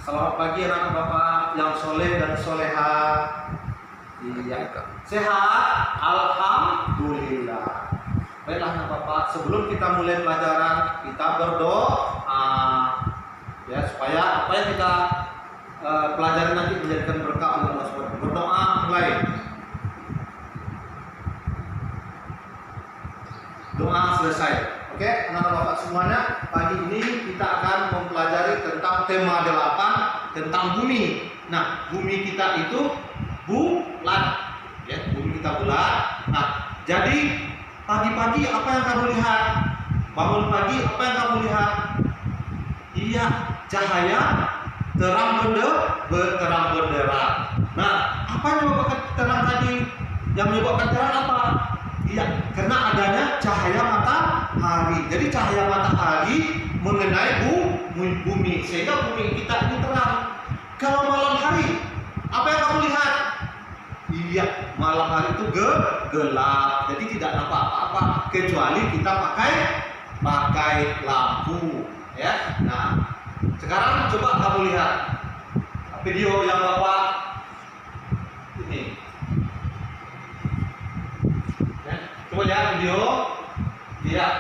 Selamat pagi anak bapak yang soleh dan soleha. Iya, sehat, alhamdulillah. Baiklah anak bapak, sebelum kita mulai pelajaran, kita berdoa ya supaya apa yang kita pelajari nanti menjadikan berkah Allah SWT. Berdoa mulai. Doa selesai. Oke, anak-anak bapak semuanya, pagi ini kita akan mempelajari tentang tema 8 tentang bumi. Nah, bumi kita itu bulat, ya, bumi kita bulat. Nah, jadi pagi-pagi apa yang kamu lihat? Bangun pagi apa yang kamu lihat? Iya, cahaya terang benderang. Nah, apa yang menyebabkan terang tadi? Yang menyebabkan terang apa? Iya, karena adanya cahaya matahari. Jadi cahaya matahari mengenai bumi sehingga bumi kita ini terang. Kalau malam hari, apa yang kamu lihat? Iya, malam hari itu gelap. Jadi tidak nampak apa-apa kecuali kita pakai lampu, ya. Nah, sekarang coba kamu lihat video yang Bapak ini. Coba lihat video. Lihat.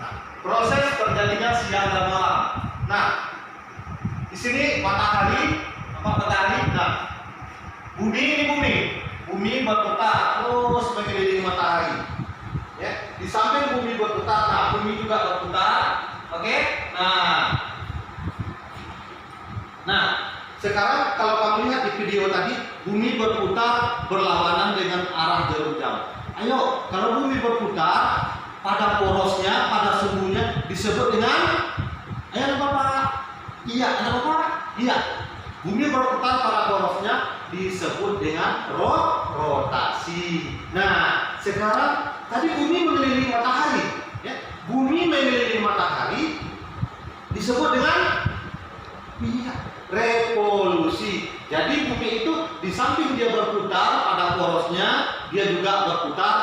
Nah, proses terjadinya siang dan malam. Nah, di sini matahari. Nah, bumi berputar terus mengelilingi matahari. Ya, di samping bumi berputar, nah bumi juga berputar. Oke? Nah, sekarang kalau kamu lihat di video tadi, bumi berputar berlawanan dengan arah jarum jam. Ayo, kalau bumi berputar, pada porosnya, pada sumbunya disebut dengan, ayo anak bapak, iya anak bapak, iya. Bumi berputar pada porosnya disebut dengan rotasi. Nah, sekarang tadi bumi mengelilingi matahari, ya. Bumi mengelilingi matahari disebut dengan, iya, revolusi. Jadi bumi itu di samping dia berputar pada porosnya, dia juga berputar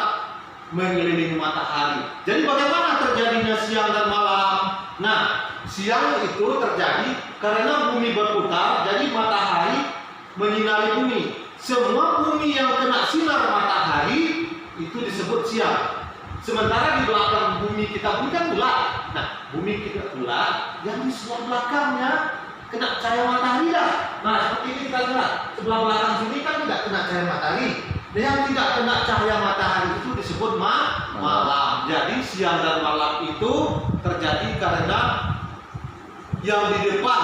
mengelilingi matahari. Jadi bagaimana terjadinya siang dan malam? Nah, siang itu terjadi karena bumi berputar, jadi matahari menyinari bumi. Semua bumi yang kena sinar matahari itu disebut siang. Sementara di belakang bumi kita bukan bulat. Nah, bumi kita bulat, yang di sebelah belakangnya kena cahaya matahari dah. Nah, seperti ini kita lihat. Sebelah belakang sini kan tidak kena cahaya matahari. Yang tidak kena cahaya matahari itu disebut malam. Jadi siang dan malam itu terjadi karena yang di depan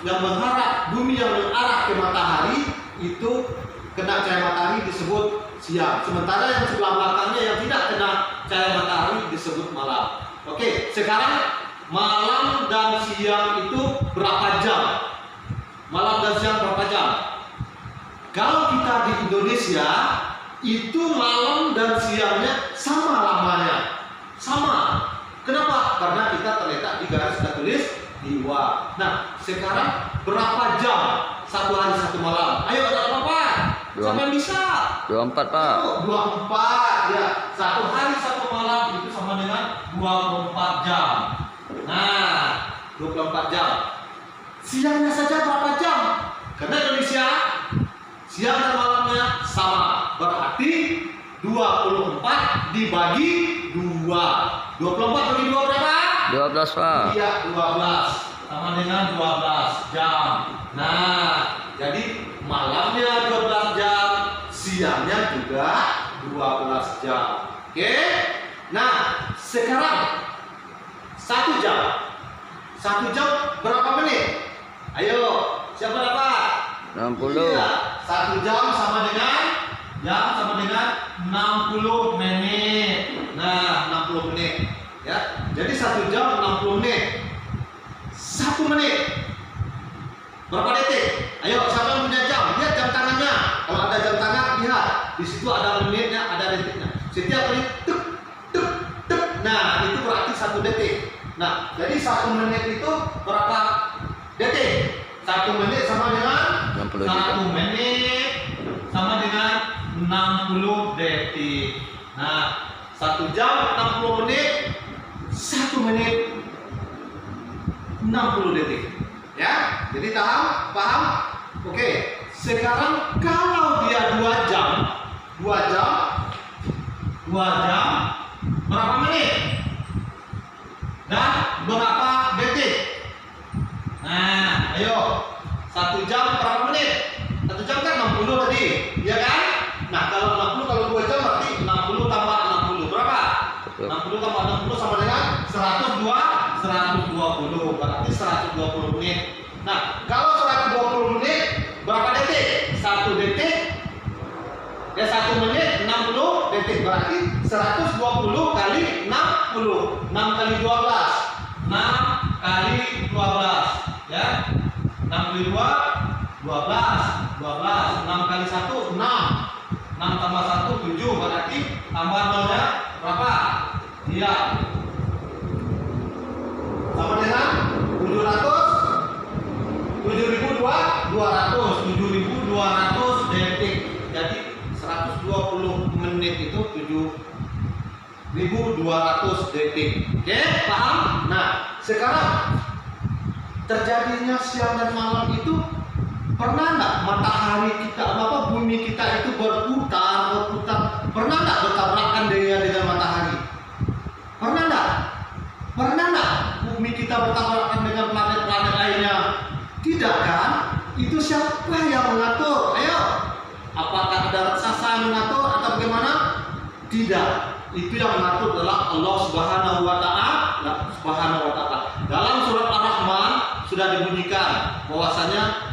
yang menghadap bumi yang mengarah ke matahari itu kena cahaya matahari disebut siang. Sementara yang sebelah belakangnya yang tidak kena cahaya matahari disebut malam. Oke, sekarang malam dan siang itu berapa jam? Malam dan siang berapa jam? Kalau kita di Indonesia, itu malam dan siangnya sama lamanya. Sama. Kenapa? Karena kita terletak di garis khatulistiwa. Nah, sekarang berapa jam satu hari satu malam? Ayo, ada apa? Siapa yang bisa? 24 Pak. 24 ya. Satu hari satu malam itu sama dengan 24 jam. Nah, 24 jam. Siangnya saja berapa jam? Karena Indonesia siang dan malamnya sama. Berarti 24 dibagi 2. 24 bagi 2 berapa? 12 Pak. Iya, 12. Sama dengan 12 jam. Nah, jadi malamnya 12 jam, siangnya juga 12 jam. Oke? Nah, sekarang 1 jam. 1 jam berapa menit? Ayo, siapa dapat? 60. Iya, 1 jam sama dengan 60 menit. Nah, 60 menit. Ya. Jadi 1 jam 60 menit. 1 menit berapa detik? Ayo, siapa yang punya jam? Lihat jam tangannya. Kalau ada jam tangan, lihat. Di situ ada menitnya, ada detiknya. Setiap menit tuk tuk tuk. Nah, itu berarti 1 detik. Nah, jadi 1 menit itu berapa detik? 1 menit sama dengan 60 1 menit sama dengan 60 detik. Nah, 1 jam 60 menit, 1 menit 60 detik. Ya. Jadi paham? Oke. Sekarang kalau dia 2 jam berapa menit? Dan berapa detik? Nah, ayo. 1 jam berapa menit? 1 jam kan 60 tadi, ya kan? Nah, kalau 60 kalau 2 jam berarti 60 tambah 60 berapa? 60 tambah 60 sama dengan 120, berarti 120 menit. Nah, kalau 120 menit berapa detik? 1 detik. Ya 1 menit 60 detik, berarti 120 kali 60. 6 kali 12. 6 kali 12, ya. 6 kali 2 12. 6 kali 1 6. 6 tambah 1 7, berarti tambah nolnya berapa? Iya. Sama dengan 7.200 detik. Jadi 120 menit itu 7.200 detik. Oke, paham? Nah, sekarang terjadinya siang dan malam itu pernah nggak matahari kita bumi kita itu berputar? Pernah nggak bertabrakan dengan matahari? Pernah nggak bumi kita bertabrakan dengan planet-planet lainnya? Tidak kan? Itu siapa yang mengatur? Ayo, apakah ada raksasa yang mengatur atau bagaimana? Tidak. Itu yang mengatur adalah Allah Subhanahu wa Ta'ala. Dalam surat Ar-Rahman sudah dibunyikan bahwasanya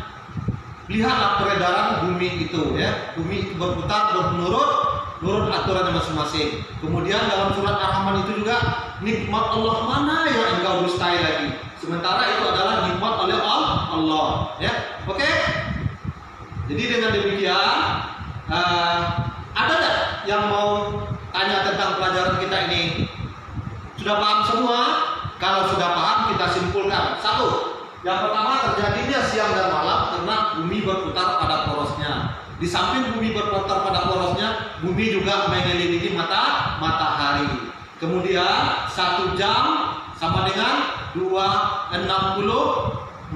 lihatlah peredaran bumi itu, ya. Bumi itu berputar menurut aturannya masing-masing. Kemudian dalam surat Ar-Rahman itu juga nikmat Allah mana yang engkau dustai lagi. Sementara itu adalah nikmat oleh Allah, ya. Oke. Jadi dengan demikian ada nggak yang mau tanya tentang pelajaran kita ini? Sudah paham semua? Kalau sudah paham kita simpulkan. 1. Yang pertama, terjadinya siang dan malam karena bumi berputar pada porosnya. Di samping bumi berputar pada porosnya, bumi juga mengelilingi matahari. Kemudian 1 jam sama dengan 60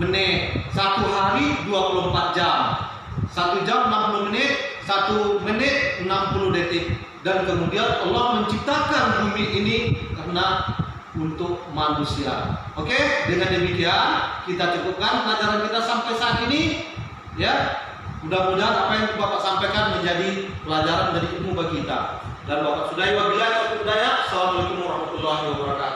menit. 1 hari 24 jam. 1 jam 60 menit, 1 menit 60 detik. Dan kemudian Allah menciptakan bumi ini karena untuk manusia. Oke, dengan demikian kita cukupkan pelajaran kita sampai saat ini, ya. Mudah-mudahan apa yang Bapak sampaikan menjadi pelajaran, menjadi ilmu bagi kita. Dan Bapak sudahi wabillahi taufiq hidayah. Assalamualaikum warahmatullahi wabarakatuh.